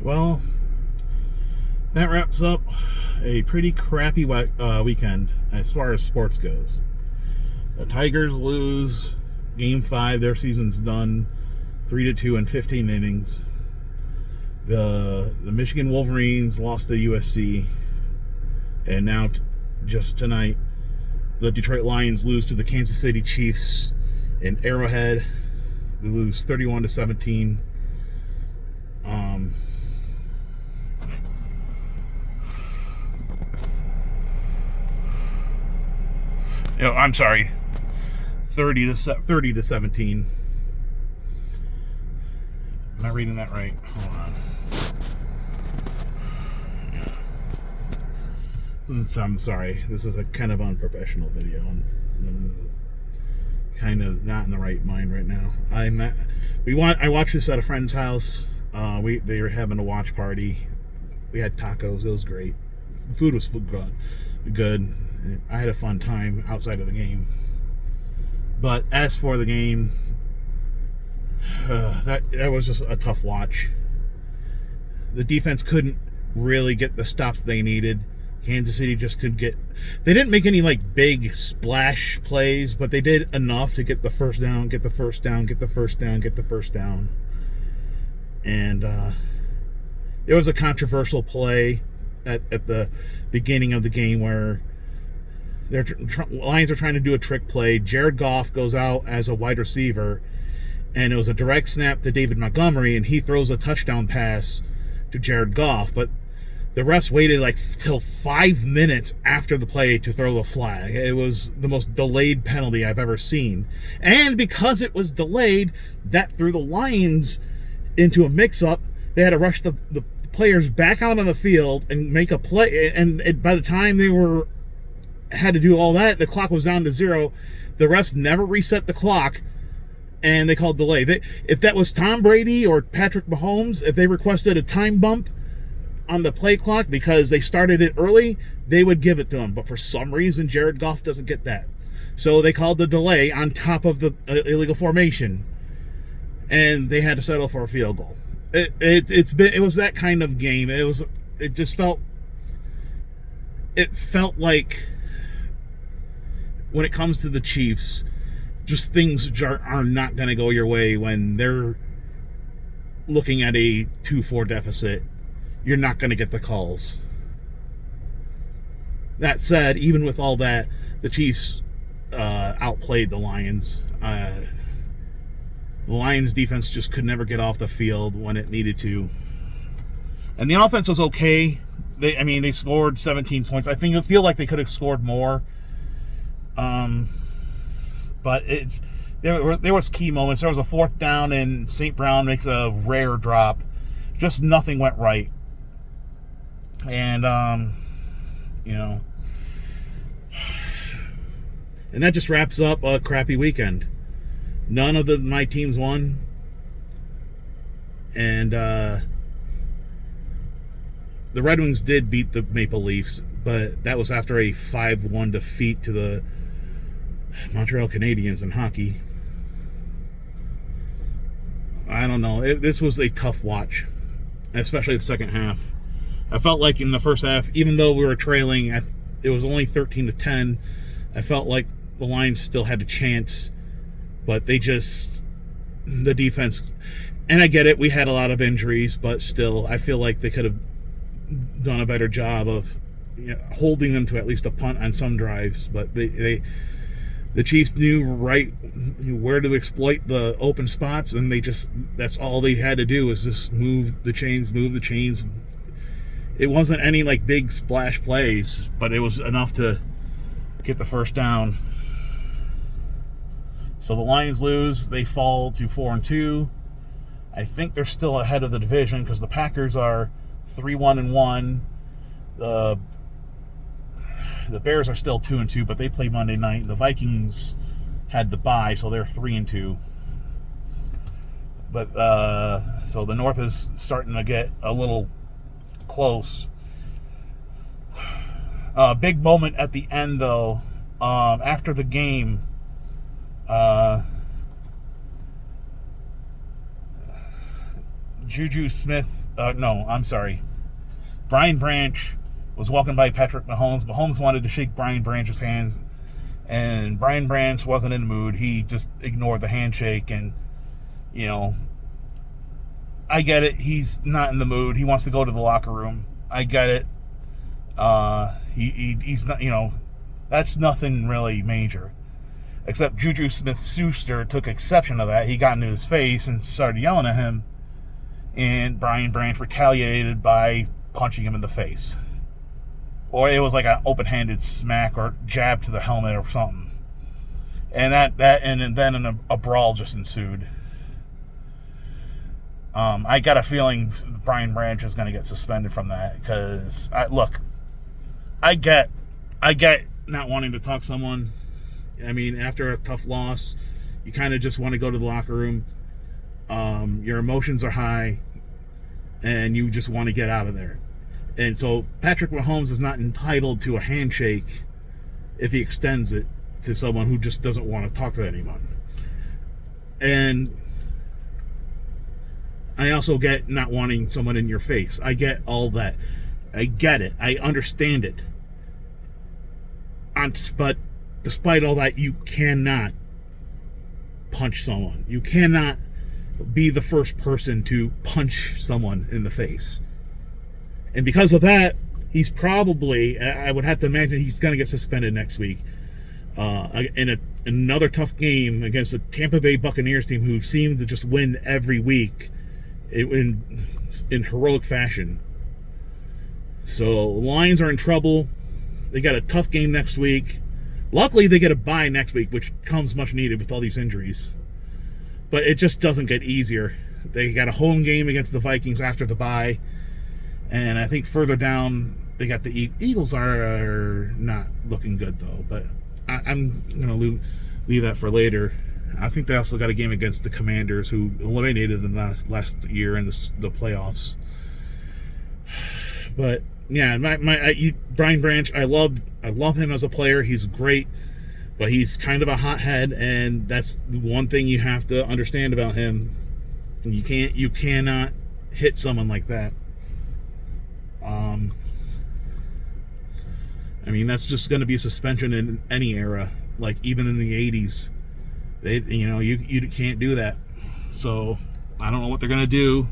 Well, that wraps up a pretty crappy weekend as far as sports goes. The Tigers lose Game 5. Their season's done 3-2 in 15 innings. The Michigan Wolverines lost to USC. And now, just tonight, the Detroit Lions lose to the Kansas City Chiefs in Arrowhead. They lose 31-17. I'm sorry, 30-17. Am I reading that right? Hold on. Yeah. I'm sorry. This is a kind of unprofessional video. I'm kind of not in the right mind right now. I watched this at a friend's house. They were having a watch party. We had tacos. It was great. The food was good. I had a fun time outside of the game. But as for the game, that was just a tough watch. The defense couldn't really get the stops they needed. Kansas City just could get... They didn't make any big splash plays, but they did enough to get the first down, get the first down. And there was a controversial play at the beginning of the game where Lions are trying to do a trick play. Jared Goff goes out as a wide receiver, and it was a direct snap to David Montgomery, and he throws a touchdown pass to Jared Goff. But the refs waited till 5 minutes after the play to throw the flag. It was the most delayed penalty I've ever seen. And because it was delayed, that threw the Lions into a mix-up. They had to rush the players back out on the field and make a play. And by the time they had to do all that, the clock was down to 0. The refs never reset the clock, and they called delay. If that was Tom Brady or Patrick Mahomes, if they requested a time bump on the play clock because they started it early, they would give it to them. But for some reason, Jared Goff doesn't get that. So they called the delay on top of the illegal formation, and they had to settle for a field goal. It was that kind of game. It felt like when it comes to the Chiefs, just things are not going to go your way when they're looking at a 2-4 deficit. You're not going to get the calls. That said, even with all that, the Chiefs outplayed the Lions. The Lions defense just could never get off the field when it needed to. And the offense was okay. They scored 17 points. I feel like they could have scored more. But there was key moments. There was a 4th down and St. Brown makes a rare drop. Just nothing went right. And and that just wraps up a crappy weekend. None of my teams won. And the Red Wings did beat the Maple Leafs, but that was after a 5-1 defeat to the Montreal Canadiens in hockey. I don't know. This was a tough watch, especially the second half. I felt like in the first half, even though we were trailing, it was only 13-10. I felt like the Lions still had a chance, but the defense, and I get it, we had a lot of injuries, but still, I feel like they could have done a better job of holding them to at least a punt on some drives. But the Chiefs knew right where to exploit the open spots, and that's all they had to do was just move the chains. It wasn't any big splash plays, but it was enough to get the first down. So the Lions lose. They fall to 4-2. I think they're still ahead of the division because the Packers are 3-1-1. The Bears are still 2-2, but they play Monday night. The Vikings had the bye, so they're 3-2. But so the North is starting to get a little close. Big moment at the end, though. After the game, Juju Smith, no, I'm sorry. Brian Branch was walking by Patrick Mahomes. Mahomes wanted to shake Brian Branch's hand, and Brian Branch wasn't in the mood. He just ignored the handshake, and, you know, I get it. He's not in the mood. He wants to go to the locker room. I get it. He's not, you know, that's nothing really major. Except Juju Smith-Schuster took exception to that. He got into his face and started yelling at him, and Brian Branch retaliated by punching him in the face. Or it was like an open-handed smack or jab to the helmet or something. And then a brawl just ensued. I got a feeling Brian Branch is going to get suspended from that, because I get not wanting to talk to someone. I mean, after a tough loss, you kind of just want to go to the locker room. Your emotions are high, and you just want to get out of there. And so Patrick Mahomes is not entitled to a handshake if he extends it to someone who just doesn't want to talk to anyone. And I also get not wanting someone in your face. I get all that. I get it. I understand it. But despite all that, you cannot punch someone. You cannot be the first person to punch someone in the face. And because of that, he's probably, I would have to imagine he's going to get suspended next week. In another tough game against the Tampa Bay Buccaneers team, who seem to just win every week in heroic fashion. So Lions are in trouble. They got a tough game next week. Luckily, they get a bye next week, which comes much needed with all these injuries. But it just doesn't get easier. They got a home game against the Vikings after the bye. And I think further down, they got the Eagles are not looking good, though. But I'm going to leave that for later. I think they also got a game against the Commanders, who eliminated them last year in the playoffs. But yeah, Brian Branch, I love him as a player. He's great, but he's kind of a hothead, and that's one thing you have to understand about him. You cannot hit someone like that. I mean, that's just going to be a suspension in any era, like even in the 80s. You can't do that. So I don't know what they're going to do.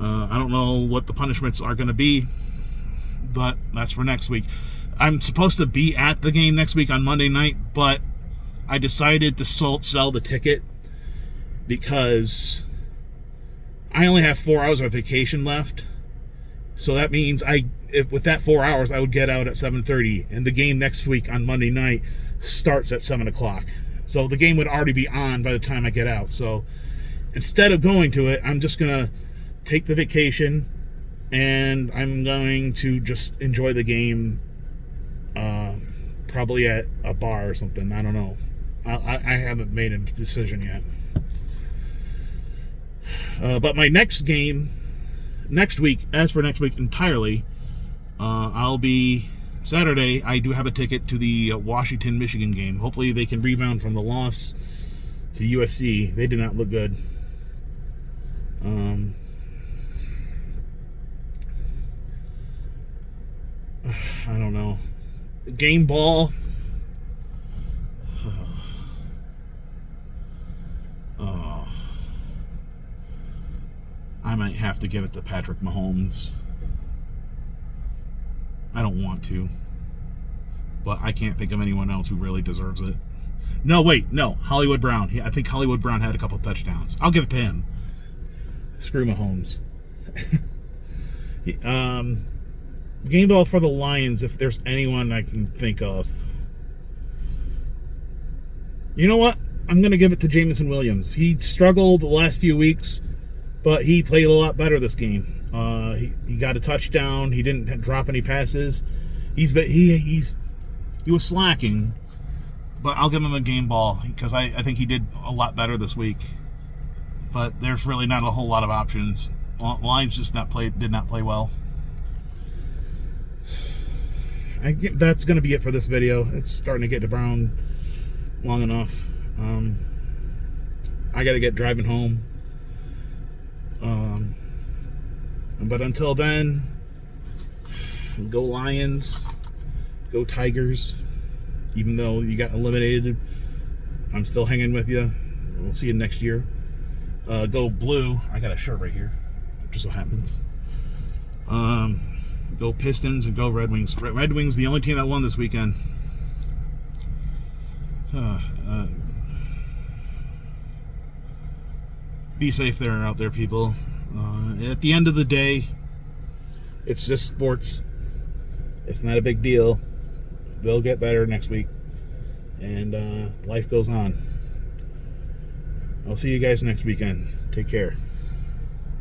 I don't know what the punishments are going to be, but that's for next week. I'm supposed to be at the game next week on Monday night, but I decided to sell the ticket because I only have 4 hours of vacation left. So that means with that 4 hours, I would get out at 7:30, and the game next week on Monday night starts at 7 o'clock. So the game would already be on by the time I get out. So instead of going to it, I'm just going to take the vacation, and I'm going to just enjoy the game, probably at a bar or something. I don't know. I haven't made a decision yet. But my next game, next week entirely, I'll be Saturday. I do have a ticket to the Washington-Michigan game. Hopefully they can rebound from the loss to USC. They did not look good. I don't know. Game ball. I might have to give it to Patrick Mahomes. I don't want to, but I can't think of anyone else who really deserves it. No, Hollywood Brown. I think Hollywood Brown had a couple touchdowns. I'll give it to him. Screw Mahomes. Game ball for the Lions, if there's anyone I can think of. You know what? I'm going to give it to Jameson Williams. He struggled the last few weeks, but he played a lot better this game. He got a touchdown. He didn't drop any passes. He was slacking, but I'll give him a game ball because I think he did a lot better this week. But there's really not a whole lot of options. Lions just did not play well. That's going to be it for this video. It's starting to get to brown long enough. I got to get driving home. But until then, go Lions, go Tigers. Even though you got eliminated, I'm still hanging with you. We'll see you next year. Go Blue. I got a shirt right here, just so happens. Go Pistons and go Red Wings. Red Wings, the only team that won this weekend. Be safe out there, people. At the end of the day, it's just sports. It's not a big deal. They'll get better next week, and life goes on. I'll see you guys next weekend. Take care.